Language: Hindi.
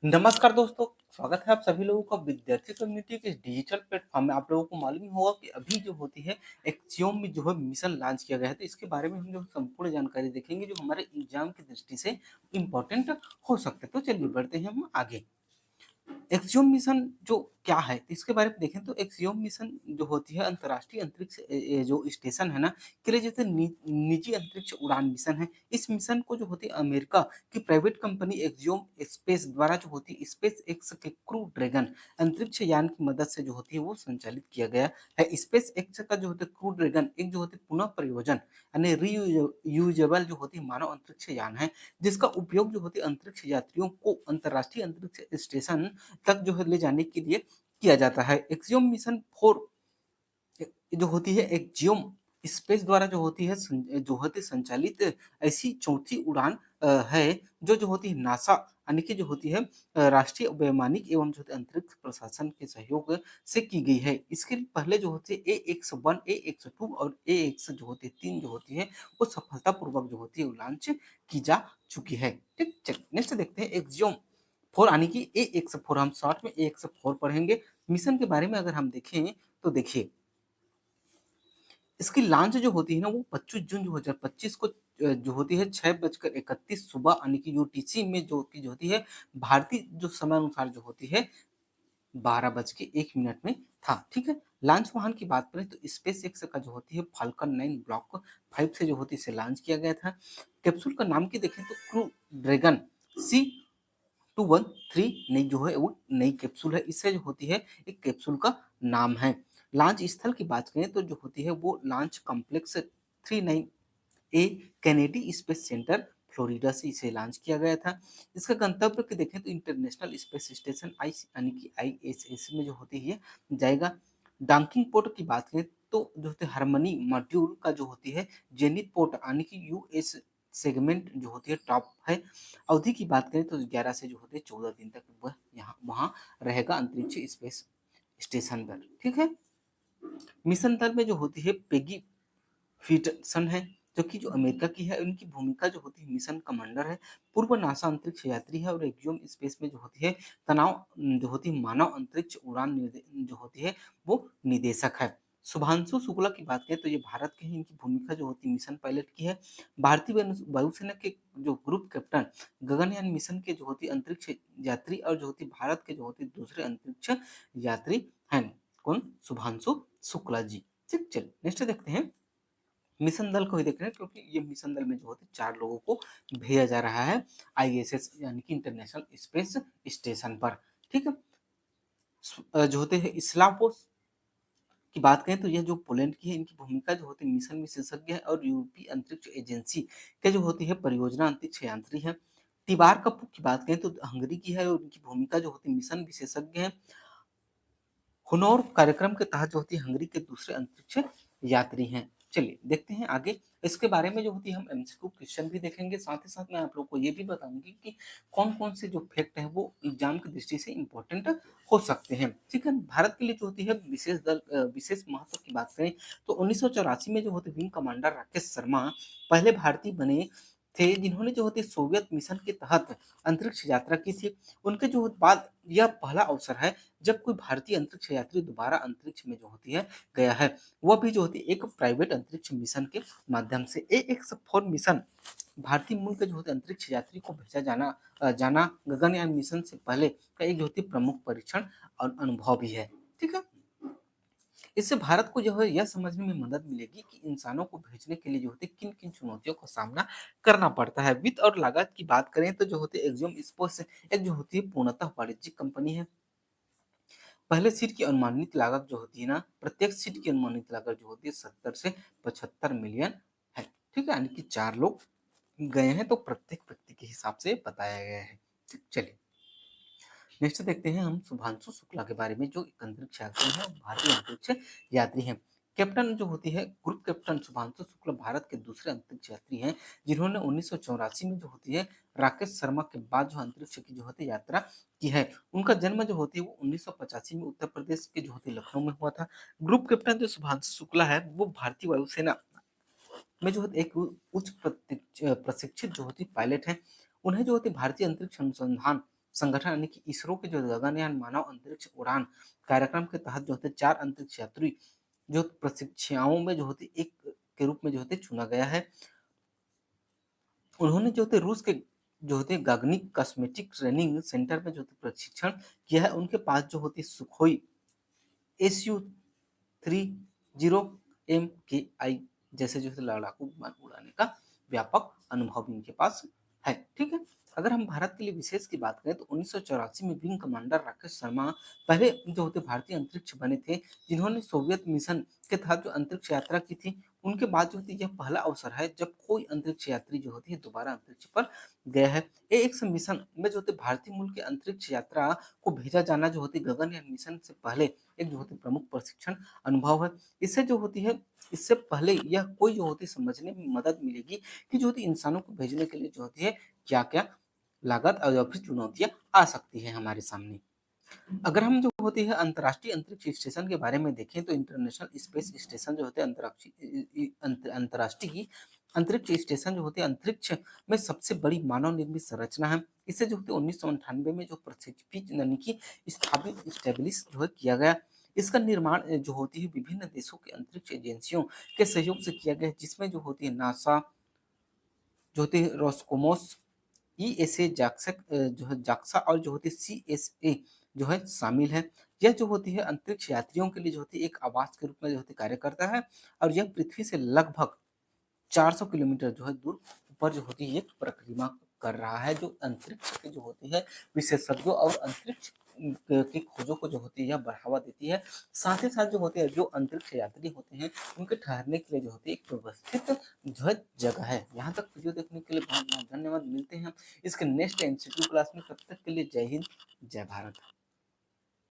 नमस्कार दोस्तों, स्वागत है आप सभी लोगों का विद्यार्थी कम्युनिटी के इस डिजिटल प्लेटफॉर्म में। आप लोगों को मालूम ही होगा कि अभी जो होती है एक्सियोम में जो है मिशन लॉन्च किया गया है, तो इसके बारे में हम जो संपूर्ण जानकारी देखेंगे जो हमारे एग्जाम की दृष्टि से इम्पोर्टेंट हो सकते हैं। तो चलिए बढ़ते हैं हम आगे। एक्सियोम मिशन जो क्या है इसके बारे में देखें तो एक्सियोम मिशन जो होती है अंतर्राष्ट्रीय अंतरिक्ष जो स्टेशन है ना के लिए जैसे निजी अंतरिक्ष उड़ान मिशन है। इस मिशन को जो होती है अमेरिका की प्राइवेट कंपनी एक्सियोम स्पेस द्वारा जो होती है स्पेस एक्स के क्रू ड्रैगन अंतरिक्ष यान की मदद से जो होती है वो संचालित किया गया है। स्पेस एक्स का जो होता है क्रू ड्रैगन एक जो होती है पुनः प्रयोजन यानी रीयूजेबल जो होती है मानव अंतरिक्ष यान है, जिसका उपयोग जो होती है अंतरिक्ष यात्रियों को अंतर्राष्ट्रीय अंतरिक्ष स्टेशन तक जो है ले जाने के लिए किया जाता है। एक्सियोम मिशन 4 जो होती है एक्जियोम स्पेस द्वारा जो होती है जो होती है संचालित ऐसी चौथी उड़ान है जो होती है नासा यानी कि जो होती है राष्ट्रीय वैमानिक एवं जो होती है अंतरिक्ष प्रशासन के सहयोग से की गई है। इसके पहले जो होती है AX-1, AX-2 और AX जो होती है 3 जो होती है वो सफलतापूर्वक जो होती है लॉन्च की जा चुकी है। ठीक, चलिए नेक्स्ट देखते हैं एक्सियोम 4 यानी कि AX-4 हम शॉर्ट में AX-4 पढ़ेंगे। मिशन के बारे में अगर हम देखें तो देखिए इसकी लॉन्च जो होती है ना वो 25 जून 2025 को जो होती है 6:31 सुबह यानी कि यूटीसी में जो होती है भारतीय जो समय अनुसार जो होती है 12:01 में था। ठीक है, लॉन्च वाहन की बात करें तो स्पेस एक्स का जो होती है फाल्कन 9 ब्लॉक 5 से जो होती है इसे लॉन्च किया गया था। कैप्सूल का नाम की देखें तो क्रू ड्रैगन सी 213 नई जो है वो नई कैप्सूल है। इससे जो होती है एक कैप्सूल का नाम है। लॉन्च स्थल की बात करें तो जो होती है वो लॉन्च कॉम्प्लेक्स 39 ए कैनेडी स्पेस सेंटर फ्लोरिडा से इसे लॉन्च किया गया था। इसका गंतव्य की देखें तो इंटरनेशनल स्पेस स्टेशन आई यानी कि ISS में जो होती है जाएगा। डॉकिंग पोर्ट की बात करें तो जो होते हार्मनी मॉड्यूल का जो होती है जेनिथ पोर्ट यानी कि US सेगमेंट जो होती है टॉप है। अवधि की बात करें तो 11 से जो होते हैं 14 दिन तक वह यहाँ वहाँ रहेगा अंतरिक्ष स्पेस स्टेशन पर। ठीक है, मिशन दल में जो होती है पेगी पीटरसन है जो कि जो अमेरिका की है। उनकी भूमिका जो होती है मिशन कमांडर है। पूर्व नासा अंतरिक्ष यात्री है और एक्सियोम स्पेस में जो होती है तनाव जो होती है मानव अंतरिक्ष उड़ान जो होती है वो निदेशक है। शुभांशु शुक्ला की बात करें तो ये भारत के हैं। इनकी भूमिका जो होती है मिशन पायलट की है। भारतीय वायुसेना के जो ग्रुप कैप्टन गगनयान मिशन के जो होती है अंतरिक्ष यात्री और जो होती है भारत के जो होती है दूसरे अंतरिक्ष यात्री हैं। कौन? शुभांशु शुक्ला जी। ठीक, चलिए नेक्स्ट देखते हैं। मिशन दल को ही देख रहे हैं क्योंकि ये मिशन दल में जो होते 4 लोगों को भेजा जा रहा है ISS यानी कि इंटरनेशनल स्पेस स्टेशन पर। ठीक है, जो होते हैं स्लावोस की बात करें तो यह जो पोलैंड की है इनकी भूमिका जो होती है मिशन विशेषज्ञ है और यूरोपीय अंतरिक्ष एजेंसी के जो होती है परियोजना अंतरिक्ष यात्री है। तिबार कपूर की बात करें तो हंगरी की है और उनकी भूमिका जो होती है मिशन विशेषज्ञ है। हुनौर कार्यक्रम के तहत जो होती है हंगरी के दूसरे अंतरिक्ष यात्री हैं। चलिए देखते हैं आगे। इसके बारे में जो होती है हम MCQ क्वेश्चन भी देखेंगे, साथ ही साथ मैं आप लोग को ये भी बताऊंगी कि कौन कौन से जो फैक्ट हैं वो एग्जाम की दृष्टि से इंपॉर्टेंट हो सकते हैं। ठीक है, भारत के लिए जो होती है विशेष दल विशेष महत्व की बात करें तो 1984 में जो होते विंग कमांडर राकेश शर्मा पहले भारतीय बने थे जिन्होंने जो होती सोवियत मिशन के तहत अंतरिक्ष यात्रा की थी। उनके जो बाद यह पहला अवसर है जब कोई भारतीय अंतरिक्ष यात्री दोबारा अंतरिक्ष में जो होती है गया है, वह भी जो होती है एक प्राइवेट अंतरिक्ष मिशन के माध्यम से। AX-4 मिशन भारतीय मूल के जो होते अंतरिक्ष यात्री को भेजा जाना गगनयान मिशन से पहले का एक जो होती प्रमुख परीक्षण और अनुभव भी है। ठीक है, इससे भारत को जो है यह समझने में मदद मिलेगी कि इंसानों को भेजने के लिए जो होती है किन किन चुनौतियों का सामना करना पड़ता है। वित्त और लागत की बात करें तो जो होती है एक्सियोम स्पेस एक जो होती है पूर्णतः वाणिज्यिक कंपनी है। पहले सीट की अनुमानित लागत जो होती है ना प्रत्येक सीट की अनुमानित लागत जो होती है 70 से 75 मिलियन है। ठीक है, यानी कि 4 लोग गए हैं तो प्रत्येक व्यक्ति के हिसाब से बताया गया है। ठीक, चलिए नेक्स्ट देखते हैं हम शुभांशु शुक्ला के बारे में जो एक अंतरिक्ष यात्री है, भारतीय अंतरिक्ष यात्री हैं। कैप्टन जो होती है ग्रुप कैप्टन शुभांशु शुक्ला भारत के दूसरे अंतरिक्ष यात्री हैं जिन्होंने 1984 में जो होती है राकेश शर्मा के बाद जो अंतरिक्ष की जो होती है यात्रा की है। उनका जन्म जो होती है वो 1985 में उत्तर प्रदेश के जो होती है लखनऊ में हुआ था। ग्रुप कैप्टन जो शुभांशु शुक्ला है वो भारतीय वायुसेना में जो होती एक उच्च प्रशिक्षित जो होती पायलट है। उन्हें जो होती भारतीय अंतरिक्ष अनुसंधान संगठन यानी कि इसरो के जो गगनयान मानव अंतरिक्ष उड़ान कार्यक्रम के तहत जो होते 4 अंतरिक्ष यात्री जो प्रशिक्षाओं में जो होती एक के रूप में जो होते चुना गया है। उन्होंने जो होते रूस के जो होते गाग्निक कॉस्मेटिक ट्रेनिंग सेंटर में जो होते प्रशिक्षण किया है। उनके पास जो होती सुखोई SU-30MKI जैसे जो है लड़ाकू विमान उड़ाने का व्यापक अनुभव भी इनके पास है। ठीक है, अगर हम भारत के लिए विशेष की बात करें तो 1984 में विंग कमांडर राकेश शर्मा पहले जो होते भारतीय अंतरिक्ष बने थे, जिन्होंने सोवियत मिशन के तहत जो अंतरिक्ष यात्रा की थी। उनके बाद जो होती यह पहला अवसर है जब कोई अंतरिक्ष यात्री जो होती है दोबारा अंतरिक्ष पर गया है। ये एक मिशन में जो होते भारतीय मूल के अंतरिक्ष यात्रा को भेजा जाना जो होती गगनयान मिशन से पहले एक जो होती प्रमुख प्रशिक्षण अनुभव है। इससे जो होती है इससे पहले यह कोई जो होती समझने में मदद मिलेगी कि जो होती इंसानों को भेजने के लिए जो होती है क्या क्या लागत और फिर चुनौतियां आ सकती है हमारे सामने। अगर हम जो होती है अंतर्राष्ट्रीय अंतरिक्ष स्टेशन के बारे में देखें तो इंटरनेशनल स्पेस स्टेशन जो होते हैं अंतर्राष्ट्रीय अंतरिक्ष स्टेशन जो होते हैं अंतरिक्ष में सबसे बड़ी मानव निर्मित संरचना है। इसे जो होते 1998 में जो प्रक्षेपित यानी कि स्थापित स्टेब्लिश जो है किया गया। इसका निर्माण जो होती है विभिन्न देशों के अंतरिक्ष एजेंसियों के सहयोग से किया गया है, जिसमें जो होती है नासा जो होती है रोस्कोमोस ईएसए जाक्सक जो है जाक्सा और जो होती है सीएसए जो है शामिल है। यह जो होती है अंतरिक्ष यात्रियों के लिए जो होती है एक आवास के रूप में जो होती कार्य करता है और यह पृथ्वी से लगभग 400 किलोमीटर जो है दूर ऊपर जो होती है एक परिक्रमा कर रहा है, जो अंतरिक्ष की जो होती है विशेषज्ञों और अंतरिक्ष की खोजों को जो होती है यह बढ़ावा देती है। साथ ही साथ जो होते हैं जो अंतरिक्ष यात्री होते हैं उनके ठहरने के लिए जो होती है एक व्यवस्थित जो है जगह है। यहाँ तक वीडियो देखने के लिए बहुत बहुत धन्यवाद। मिलते हैं इसके नेक्स्ट एमसीक्यू क्लास में, तब तक के लिए जय हिंद जय भारत।